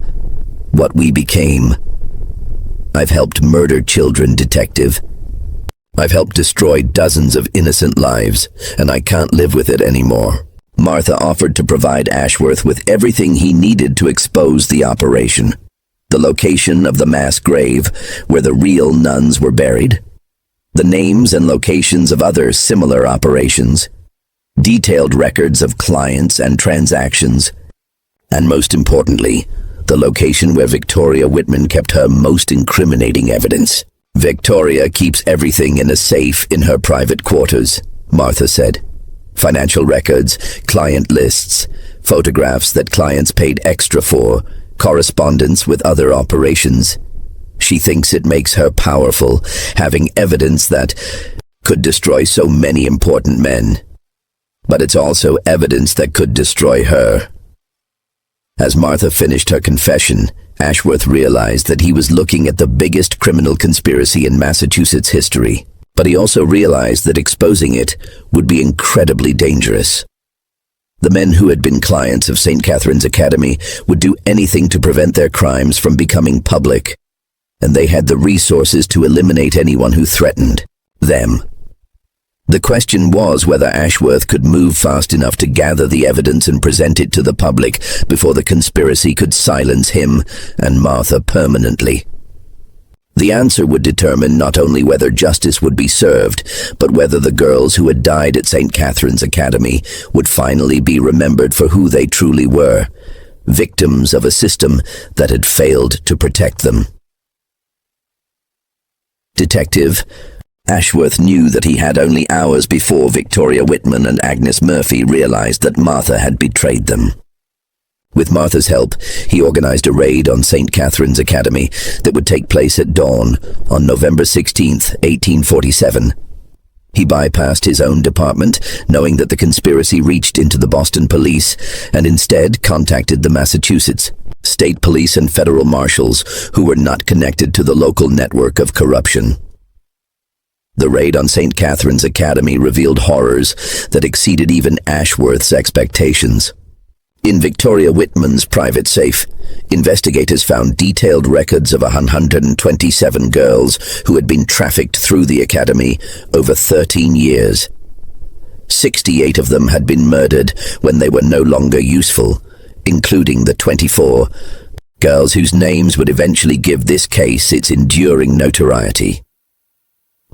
what we became. I've helped murder children, detective. I've helped destroy dozens of innocent lives, and I can't live with it anymore." Martha offered to provide Ashworth with everything he needed to expose the operation. The location of the mass grave where the real nuns were buried, the names and locations of other similar operations, detailed records of clients and transactions, and most importantly, the location where Victoria Whitman kept her most incriminating evidence. "Victoria keeps everything in a safe in her private quarters," Martha said. "Financial records, client lists, photographs that clients paid extra for, correspondence with other operations. She thinks it makes her powerful, having evidence that could destroy so many important men. But it's also evidence that could destroy her." As Martha finished her confession, Ashworth realized that he was looking at the biggest criminal conspiracy in Massachusetts history, but he also realized that exposing it would be incredibly dangerous. The men who had been clients of St. Catherine's Academy would do anything to prevent their crimes from becoming public, and they had the resources to eliminate anyone who threatened them. The question was whether Ashworth could move fast enough to gather the evidence and present it to the public before the conspiracy could silence him and Martha permanently. The answer would determine not only whether justice would be served, but whether the girls who had died at St. Catherine's Academy would finally be remembered for who they truly were, victims of a system that had failed to protect them. Detective Ashworth knew that he had only hours before Victoria Whitman and Agnes Murphy realized that Martha had betrayed them. With Martha's help, he organized a raid on St. Catherine's Academy that would take place at dawn on November 16th, 1847. He bypassed his own department, knowing that the conspiracy reached into the Boston police, and instead contacted the Massachusetts state police and federal marshals who were not connected to the local network of corruption. The raid on St. Catherine's Academy revealed horrors that exceeded even Ashworth's expectations. In Victoria Whitman's private safe, investigators found detailed records of 127 girls who had been trafficked through the academy over 13 years. 68 of them had been murdered when they were no longer useful, including the 24 girls whose names would eventually give this case its enduring notoriety.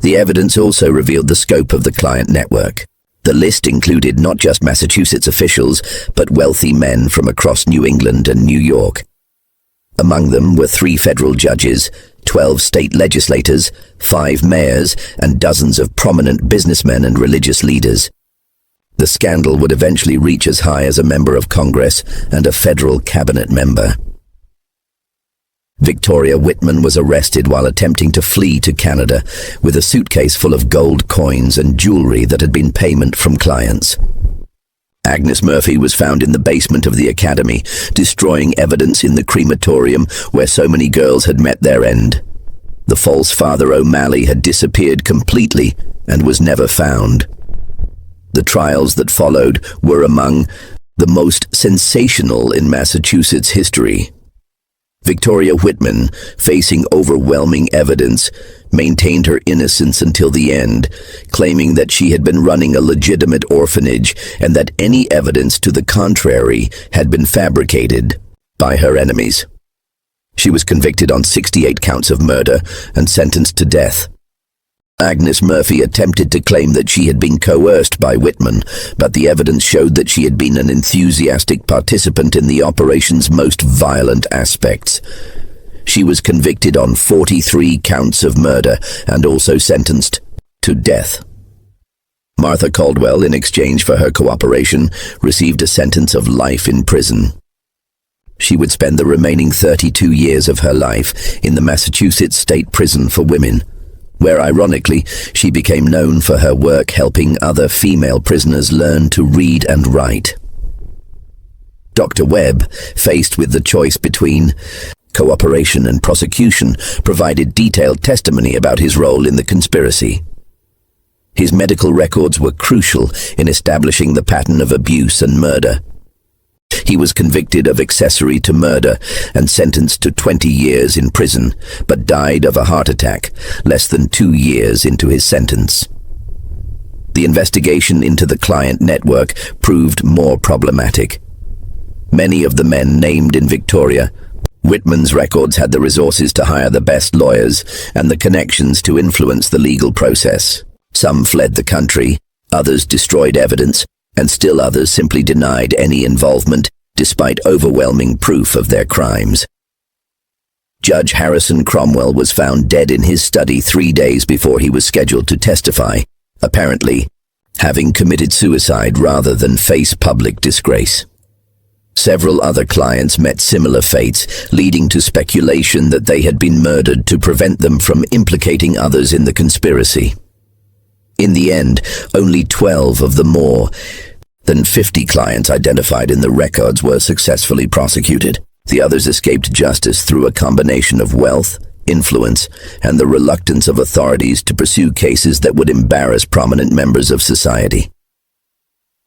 The evidence also revealed the scope of the client network. The list included not just Massachusetts officials, but wealthy men from across New England and New York. Among them were 3 federal judges, 12 state legislators, 5 mayors, and dozens of prominent businessmen and religious leaders. The scandal would eventually reach as high as a member of Congress and a federal cabinet member. Victoria Whitman was arrested while attempting to flee to Canada with a suitcase full of gold coins and jewelry that had been payment from clients. Agnes Murphy was found in the basement of the academy, destroying evidence in the crematorium where so many girls had met their end. The false Father O'Malley had disappeared completely and was never found. The trials that followed were among the most sensational in Massachusetts history. Victoria Whitman, facing overwhelming evidence, maintained her innocence until the end, claiming that she had been running a legitimate orphanage and that any evidence to the contrary had been fabricated by her enemies. She was convicted on 68 counts of murder and sentenced to death. Agnes Murphy attempted to claim that she had been coerced by Whitman, but the evidence showed that she had been an enthusiastic participant in the operation's most violent aspects. She was convicted on 43 counts of murder and also sentenced to death. Martha Caldwell, in exchange for her cooperation, received a sentence of life in prison. She would spend the remaining 32 years of her life in the Massachusetts State Prison for Women, where ironically she became known for her work helping other female prisoners learn to read and write. Dr. Webb, faced with the choice between cooperation and prosecution, provided detailed testimony about his role in the conspiracy. His medical records were crucial in establishing the pattern of abuse and murder. He was convicted of accessory to murder and sentenced to 20 years in prison, but died of a heart attack less than 2 years into his sentence. The investigation into the client network proved more problematic. Many of the men named in Victoria Whitman's records had the resources to hire the best lawyers and the connections to influence the legal process. Some fled the country, others destroyed evidence, and still others simply denied any involvement despite overwhelming proof of their crimes. Judge Harrison Cromwell was found dead in his study 3 days before he was scheduled to testify, apparently having committed suicide rather than face public disgrace. Several other clients met similar fates, leading to speculation that they had been murdered to prevent them from implicating others in the conspiracy. In the end, only 12 of the more than 50 clients identified in the records were successfully prosecuted. The others escaped justice through a combination of wealth, influence, and the reluctance of authorities to pursue cases that would embarrass prominent members of society.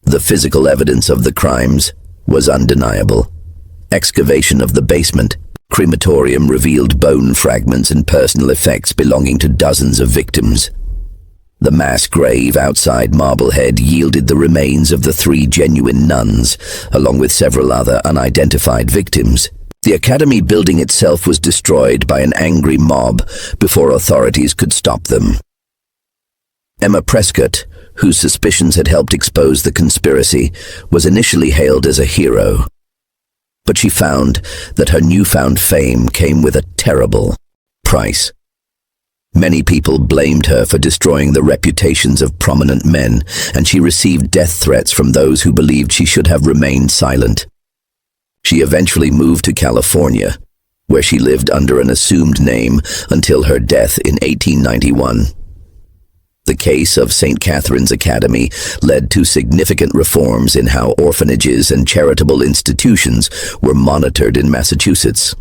The physical evidence of the crimes was undeniable. Excavation of the basement, crematorium revealed bone fragments and personal effects belonging to dozens of victims. The mass grave outside Marblehead yielded the remains of the 3 genuine nuns, along with several other unidentified victims. The academy building itself was destroyed by an angry mob before authorities could stop them. Emma Prescott, whose suspicions had helped expose the conspiracy, was initially hailed as a hero. But she found that her newfound fame came with a terrible price. Many people blamed her for destroying the reputations of prominent men, and she received death threats from those who believed she should have remained silent. She eventually moved to California, where she lived under an assumed name until her death in 1891. The case of St. Catherine's Academy led to significant reforms in how orphanages and charitable institutions were monitored in Massachusetts.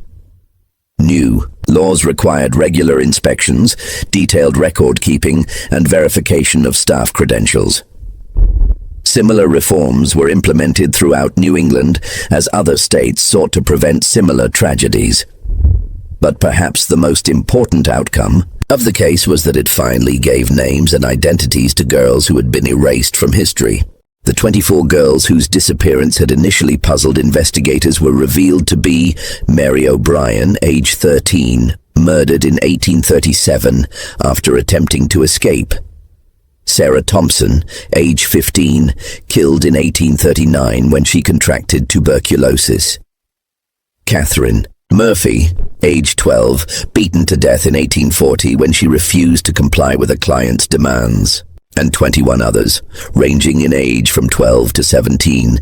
New laws required regular inspections, detailed record-keeping, and verification of staff credentials. Similar reforms were implemented throughout New England as other states sought to prevent similar tragedies. But perhaps the most important outcome of the case was that it finally gave names and identities to girls who had been erased from history. The 24 girls whose disappearance had initially puzzled investigators were revealed to be Mary O'Brien, age 13, murdered in 1837 after attempting to escape; Sarah Thompson, age 15, killed in 1839 when she contracted tuberculosis; Catherine Murphy, age 12, beaten to death in 1840 when she refused to comply with a client's demands; and 21 others, ranging in age from 12 to 17,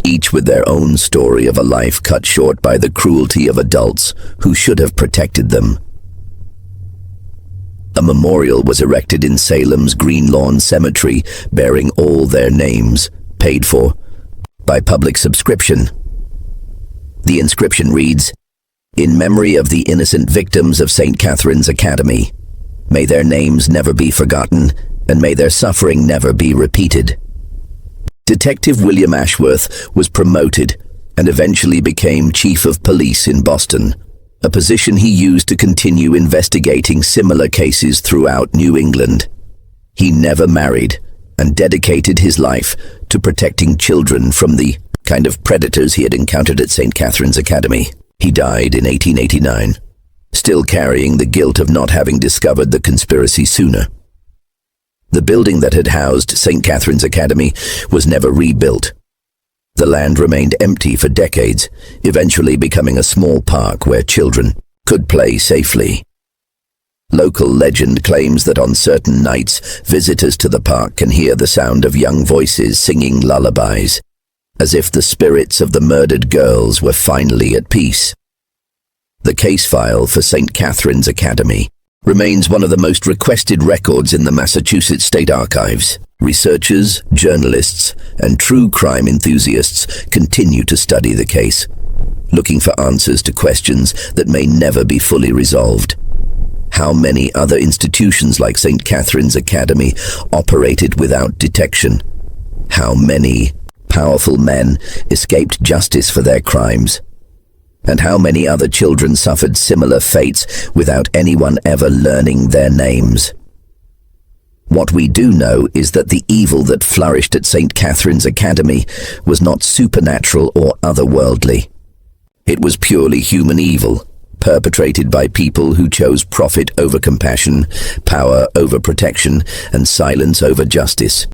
each with their own story of a life cut short by the cruelty of adults who should have protected them. A memorial was erected in Salem's Green Lawn Cemetery bearing all their names, paid for by public subscription. The inscription reads, "In memory of the innocent victims of St. Catherine's Academy. May their names never be forgotten, and may their suffering never be repeated." Detective William Ashworth was promoted and eventually became Chief of Police in Boston, a position he used to continue investigating similar cases throughout New England. He never married and dedicated his life to protecting children from the kind of predators he had encountered at St. Catherine's Academy. He died in 1889, still carrying the guilt of not having discovered the conspiracy sooner. The building that had housed St. Catherine's Academy was never rebuilt. The land remained empty for decades, eventually becoming a small park where children could play safely. Local legend claims that on certain nights, visitors to the park can hear the sound of young voices singing lullabies, as if the spirits of the murdered girls were finally at peace. The case file for St. Catherine's Academy remains one of the most requested records in the Massachusetts State Archives. Researchers, journalists, and true crime enthusiasts continue to study the case, looking for answers to questions that may never be fully resolved. How many other institutions like St. Catherine's Academy operated without detection? How many powerful men escaped justice for their crimes? And how many other children suffered similar fates without anyone ever learning their names? What we do know is that the evil that flourished at St. Catherine's Academy was not supernatural or otherworldly. It was purely human evil, perpetrated by people who chose profit over compassion, power over protection, and silence over justice.